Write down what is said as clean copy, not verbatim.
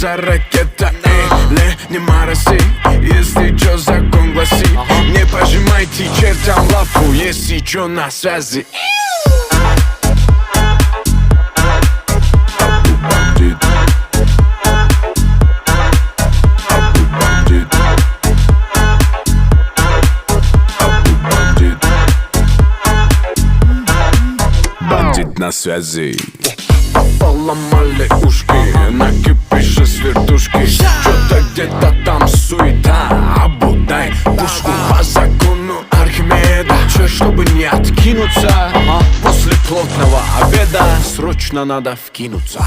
за ракета, не мороси, если чё закон гласит. Не пожимайте чертям лапу, если чё на связи. Бандит на связи. Поломали ушки, накипишь с вертушки. Чё-то где-то там суета, обудай пушку по закону Архимеда. Чё, чтобы не откинуться, после плотного обеда срочно надо вкинуться.